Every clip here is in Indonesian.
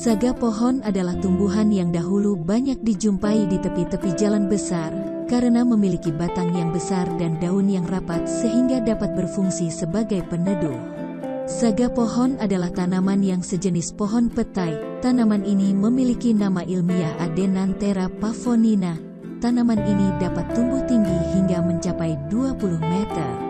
Saga pohon adalah tumbuhan yang dahulu banyak dijumpai di tepi-tepi jalan besar, karena memiliki batang yang besar dan daun yang rapat sehingga dapat berfungsi sebagai peneduh. Saga pohon adalah tanaman yang sejenis pohon petai. Tanaman ini memiliki nama ilmiah Adenanthera pavonina. Tanaman ini dapat tumbuh tinggi hingga mencapai 20 meter.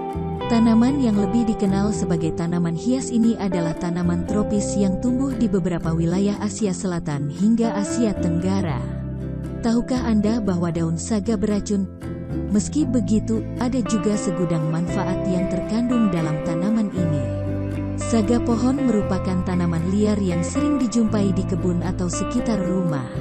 Tanaman yang lebih dikenal sebagai tanaman hias ini adalah tanaman tropis yang tumbuh di beberapa wilayah Asia Selatan hingga Asia Tenggara. Tahukah Anda bahwa daun saga beracun? Meski begitu, ada juga segudang manfaat yang terkandung dalam tanaman ini. Saga pohon merupakan tanaman liar yang sering dijumpai di kebun atau sekitar rumah.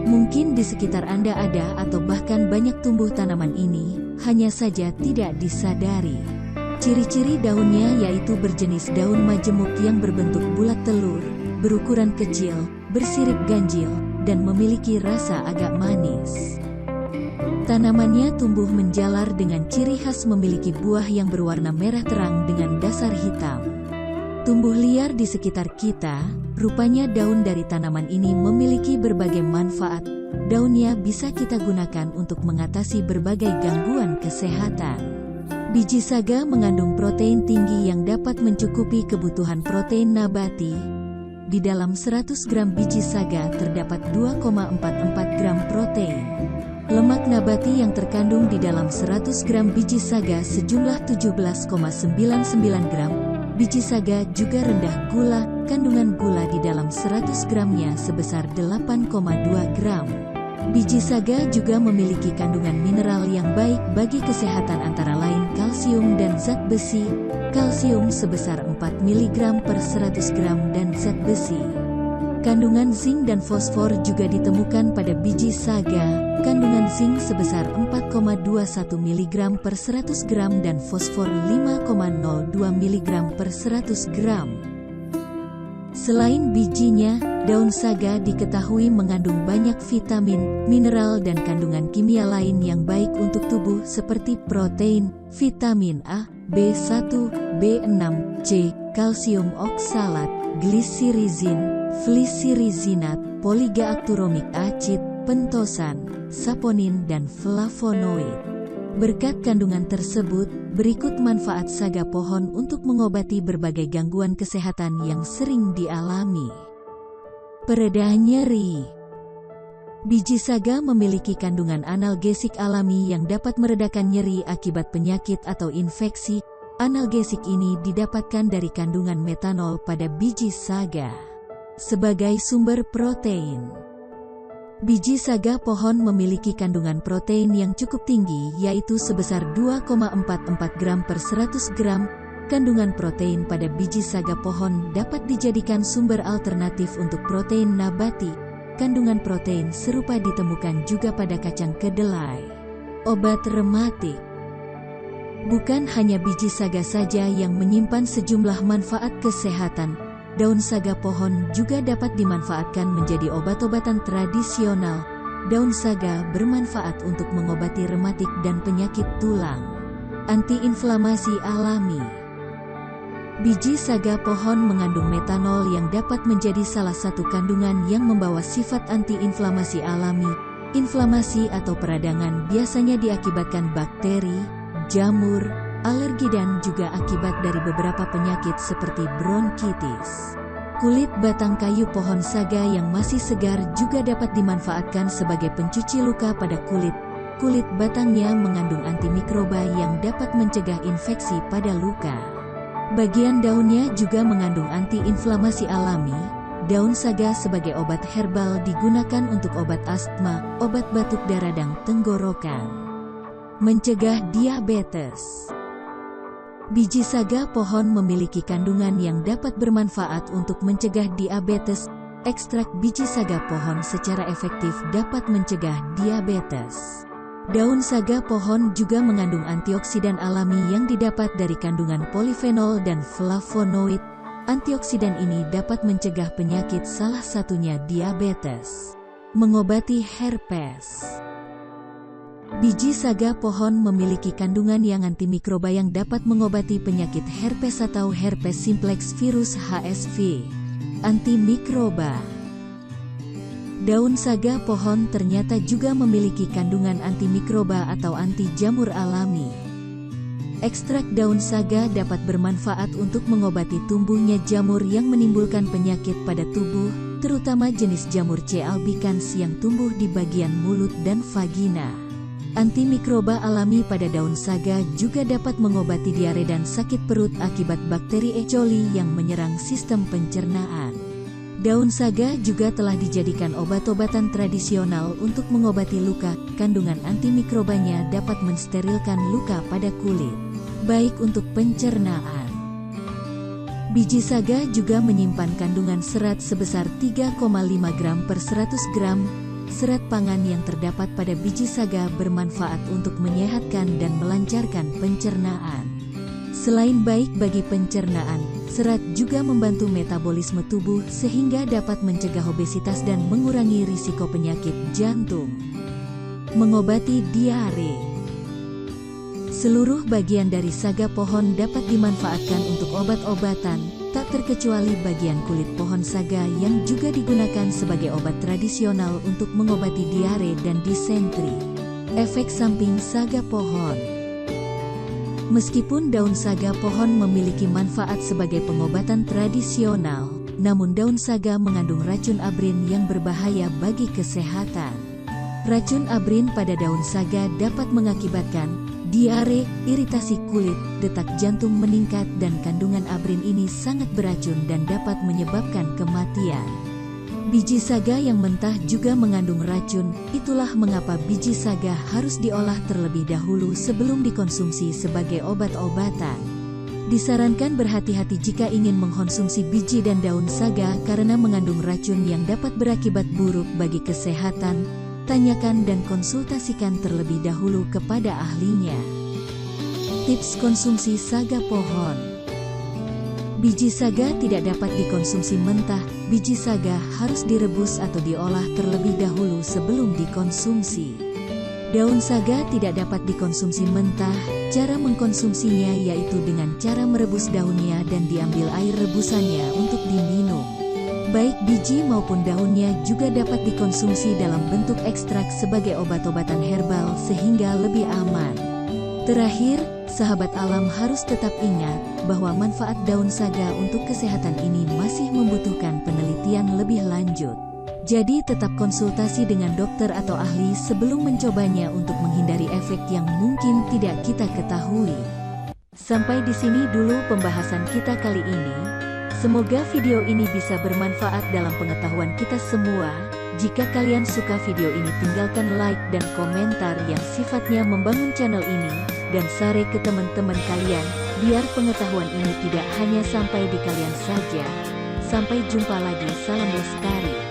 Mungkin di sekitar Anda ada atau bahkan banyak tumbuh tanaman ini, hanya saja tidak disadari. Ciri-ciri daunnya yaitu berjenis daun majemuk yang berbentuk bulat telur, berukuran kecil, bersirip ganjil, dan memiliki rasa agak manis. Tanamannya tumbuh menjalar dengan ciri khas memiliki buah yang berwarna merah terang dengan dasar hitam. Tumbuh liar di sekitar kita, rupanya daun dari tanaman ini memiliki berbagai manfaat. Daunnya bisa kita gunakan untuk mengatasi berbagai gangguan kesehatan. Biji saga mengandung protein tinggi yang dapat mencukupi kebutuhan protein nabati. Di dalam 100 gram biji saga terdapat 2,44 gram protein. Lemak nabati yang terkandung di dalam 100 gram biji saga sejumlah 17,99 gram. Biji saga juga rendah gula, kandungan gula di dalam 100 gramnya sebesar 8,2 gram. Biji saga juga memiliki kandungan mineral yang baik bagi kesehatan antara lain kalsium dan zat besi. Kalsium sebesar 4 mg per 100 gram dan zat besi. Kandungan zinc dan fosfor juga ditemukan pada biji saga. Kandungan zinc sebesar 4,21 mg per 100 gram dan fosfor 5,02 mg per 100 gram. Selain bijinya, daun saga diketahui mengandung banyak vitamin, mineral dan kandungan kimia lain yang baik untuk tubuh seperti protein, vitamin A, B1, B6, C, kalsium oksalat, glisirizin, flisirizinat, poligaakturomik acid, pentosan, saponin dan flavonoid. Berkat kandungan tersebut, berikut manfaat saga pohon untuk mengobati berbagai gangguan kesehatan yang sering dialami. Pereda nyeri. Biji saga memiliki kandungan analgesik alami yang dapat meredakan nyeri akibat penyakit atau infeksi. Analgesik ini didapatkan dari kandungan metanol pada biji saga. Sebagai sumber protein, biji saga pohon memiliki kandungan protein yang cukup tinggi yaitu sebesar 2,44 gram per 100 gram. Kandungan protein pada biji saga pohon dapat dijadikan sumber alternatif untuk protein nabati. Kandungan protein serupa ditemukan juga pada kacang kedelai. Obat rematik. Bukan hanya biji saga saja yang menyimpan sejumlah manfaat kesehatan. Daun saga pohon juga dapat dimanfaatkan menjadi obat-obatan tradisional. Daun saga bermanfaat untuk mengobati rematik dan penyakit tulang. Antiinflamasi alami. Biji saga pohon mengandung metanol yang dapat menjadi salah satu kandungan yang membawa sifat antiinflamasi alami. Inflamasi atau peradangan biasanya diakibatkan bakteri, jamur, alergi dan juga akibat dari beberapa penyakit seperti bronkitis. Kulit batang kayu pohon saga yang masih segar juga dapat dimanfaatkan sebagai pencuci luka pada kulit. Kulit batangnya mengandung antimikroba yang dapat mencegah infeksi pada luka. Bagian daunnya juga mengandung antiinflamasi alami. Daun saga sebagai obat herbal digunakan untuk obat asma, obat batuk radang tenggorokan. Mencegah diabetes. Biji saga pohon memiliki kandungan yang dapat bermanfaat untuk mencegah diabetes. Ekstrak biji saga pohon secara efektif dapat mencegah diabetes. Daun saga pohon juga mengandung antioksidan alami yang didapat dari kandungan polifenol dan flavonoid. Antioksidan ini dapat mencegah penyakit salah satunya diabetes. Mengobati herpes. Biji saga pohon memiliki kandungan yang antimikroba yang dapat mengobati penyakit herpes atau herpes simplex virus HSV. Antimikroba. Daun saga pohon ternyata juga memiliki kandungan antimikroba atau anti jamur alami. Ekstrak daun saga dapat bermanfaat untuk mengobati tumbuhnya jamur yang menimbulkan penyakit pada tubuh, terutama jenis jamur C. albicans yang tumbuh di bagian mulut dan vagina. Antimikroba alami pada daun saga juga dapat mengobati diare dan sakit perut akibat bakteri E. coli yang menyerang sistem pencernaan. Daun saga juga telah dijadikan obat-obatan tradisional untuk mengobati luka. Kandungan antimikrobanya dapat mensterilkan luka pada kulit, baik untuk pencernaan. Biji saga juga menyimpan kandungan serat sebesar 3,5 gram per 100 gram. Serat pangan yang terdapat pada biji saga bermanfaat untuk menyehatkan dan melancarkan pencernaan. Selain baik bagi pencernaan, serat juga membantu metabolisme tubuh sehingga dapat mencegah obesitas dan mengurangi risiko penyakit jantung. Mengobati diare. Seluruh bagian dari saga pohon dapat dimanfaatkan untuk obat-obatan, tak terkecuali bagian kulit pohon saga yang juga digunakan sebagai obat tradisional untuk mengobati diare dan disentri. Efek samping saga pohon. Meskipun daun saga pohon memiliki manfaat sebagai pengobatan tradisional, namun daun saga mengandung racun abrin yang berbahaya bagi kesehatan. Racun abrin pada daun saga dapat mengakibatkan diare, iritasi kulit, detak jantung meningkat dan kandungan abrin ini sangat beracun dan dapat menyebabkan kematian. Biji saga yang mentah juga mengandung racun, itulah mengapa biji saga harus diolah terlebih dahulu sebelum dikonsumsi sebagai obat-obatan. Disarankan berhati-hati jika ingin mengkonsumsi biji dan daun saga karena mengandung racun yang dapat berakibat buruk bagi kesehatan. Tanyakan dan konsultasikan terlebih dahulu kepada ahlinya. Tips konsumsi saga pohon. Biji saga tidak dapat dikonsumsi mentah. Biji saga harus direbus atau diolah terlebih dahulu sebelum dikonsumsi. Daun saga tidak dapat dikonsumsi mentah. Cara mengkonsumsinya yaitu dengan cara merebus daunnya dan diambil air rebusannya untuk diminum. Baik biji maupun daunnya juga dapat dikonsumsi dalam bentuk ekstrak sebagai obat-obatan herbal sehingga lebih aman. Terakhir, sahabat alam harus tetap ingat bahwa manfaat daun saga untuk kesehatan ini masih membutuhkan penelitian lebih lanjut. Jadi tetap konsultasi dengan dokter atau ahli sebelum mencobanya untuk menghindari efek yang mungkin tidak kita ketahui. Sampai di sini dulu pembahasan kita kali ini. Semoga video ini bisa bermanfaat dalam pengetahuan kita semua. Jika kalian suka video ini, tinggalkan like dan komentar yang sifatnya membangun channel ini, dan share ke teman-teman kalian, biar pengetahuan ini tidak hanya sampai di kalian saja. Sampai jumpa lagi, salam lestari.